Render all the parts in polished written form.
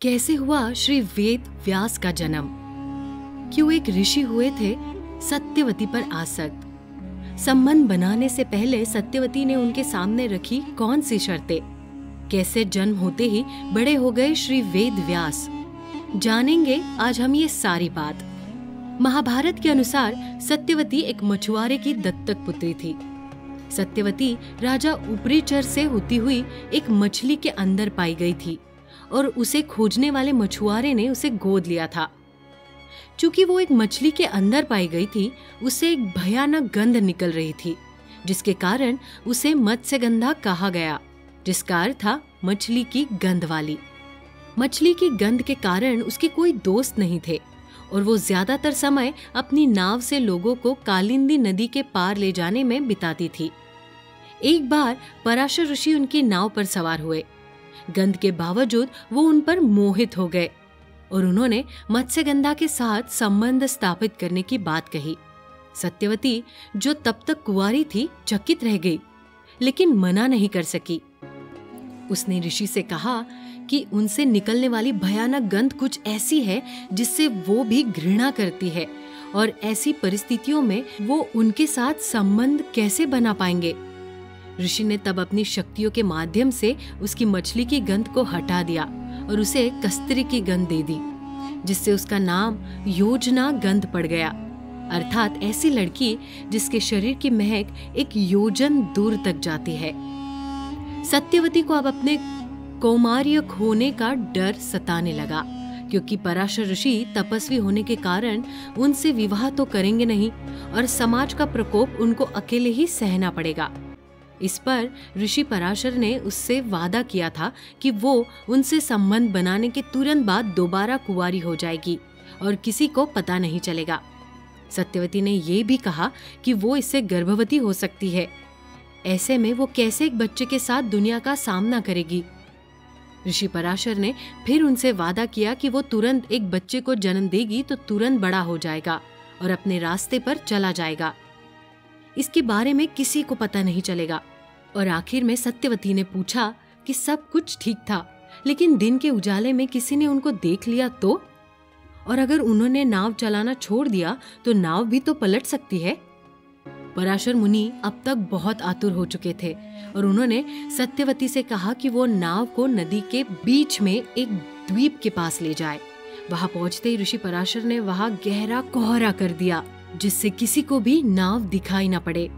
कैसे हुआ श्री वेद व्यास का जन्म? क्यों एक ऋषि हुए थे सत्यवती पर आसक्त? संबंध बनाने से पहले सत्यवती ने उनके सामने रखी कौन सी शर्तें? कैसे जन्म होते ही बड़े हो गए श्री वेद व्यास? जानेंगे आज हम ये सारी बात। महाभारत के अनुसार सत्यवती एक मछुआरे की दत्तक पुत्री थी। सत्यवती राजा उपरीचर से होती हुई एक मछली के अंदर पाई गई थी और उसे खोजने वाले मछुआरे ने उसे गोद लिया था। चूंकि वो एक मछली के अंदर पाई गई थी, उससे एक भयानक गंध निकल रही थी, जिसके कारण उसे मत्स्यगंधा कहा गया, जिसका अर्थ था मछली की गंध वाली। मछली की गंध के कारण उसके कोई दोस्त नहीं थे और वो ज्यादातर समय अपनी नाव से लोगों को कालिंदी नदी के पार ले जाने में बिताती थी। एक बार पराशर ऋषि उनकी नाव पर सवार हुए। गंध के बावजूद वो उन पर मोहित हो गए और उन्होंने मत्स्यगंधा के साथ संबंध स्थापित करने की बात कही। सत्यवती, जो तब तक कुंवारी थी, चकित रह गई, लेकिन मना नहीं कर सकी। उसने ऋषि से कहा कि उनसे निकलने वाली भयानक गंध कुछ ऐसी है जिससे वो भी घृणा करती है और ऐसी परिस्थितियों में वो उनके साथ संबंध कैसे बना पाएंगे। ऋषि ने तब अपनी शक्तियों के माध्यम से उसकी मछली की गंध को हटा दिया और उसे कस्तरी की गंध दे दी, जिससे उसका नाम योजना गंध पड़ गया, अर्थात ऐसी लड़की जिसके शरीर की महक एक योजन दूर तक जाती है। सत्यवती को अब अपने कौमार्य खोने का डर सताने लगा, क्योंकि पराशर ऋषि तपस्वी होने के कारण उनसे विवाह तो करेंगे नहीं और समाज का प्रकोप उनको अकेले ही सहना पड़ेगा। इस पर ऋषि पराशर ने उससे वादा किया था कि वो उनसे संबंध बनाने के तुरंत बाद दोबारा कुंवारी हो जाएगी और किसी को पता नहीं चलेगा। सत्यवती ने ये भी कहा कि वो इससे गर्भवती हो सकती है। ऐसे में वो कैसे एक बच्चे के साथ दुनिया का सामना करेगी? ऋषि पराशर ने फिर उनसे वादा किया कि वो तुरंत एक बच्चे को जन्म देगी तो तुरंत बड़ा हो जाएगा और अपने रास्ते पर चला जाएगा। इसके बारे में किसी को पता नहीं चलेगा। और आखिर में सत्यवती ने पूछा कि सब कुछ ठीक था, लेकिन दिन के उजाले में किसी ने उनको देख लिया तो? और अगर उन्होंने नाव चलाना छोड़ दिया तो नाव भी तो पलट सकती है। पराशर मुनि अब तक बहुत आतुर हो चुके थे और उन्होंने सत्यवती से कहा कि वो नाव को नदी के बीच में एक द्वीप के पास ले जाए। वहां पहुंचते ही ऋषि पराशर ने वहां गहरा कोहरा कर दिया, जिससे किसी को भी नाव दिखाई न पड़े।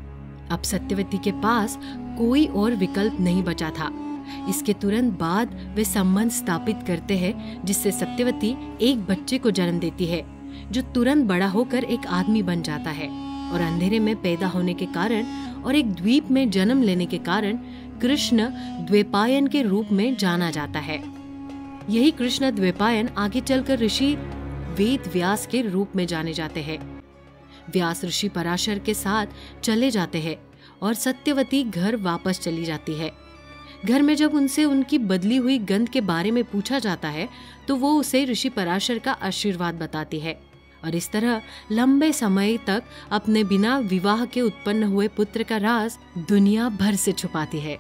अब सत्यवती के पास कोई और विकल्प नहीं बचा था। इसके तुरंत बाद वे संबंध स्थापित करते हैं, जिससे सत्यवती एक बच्चे को जन्म देती है, जो तुरंत बड़ा होकर एक आदमी बन जाता है और अंधेरे में पैदा होने के कारण और एक द्वीप में जन्म लेने के कारण कृष्ण द्वैपायन के रूप में जाना जाता है। यही कृष्ण द्वैपायन आगे चलकर ऋषि वेद व्यास के रूप में जाने जाते हैं। व्यास ऋषि पराशर के साथ चले जाते हैं और सत्यवती घर वापस चली जाती है। घर में जब उनसे उनकी बदली हुई गंध के बारे में पूछा जाता है तो वो उसे ऋषि पराशर का आशीर्वाद बताती है और इस तरह लंबे समय तक अपने बिना विवाह के उत्पन्न हुए पुत्र का राज दुनिया भर से छुपाती है।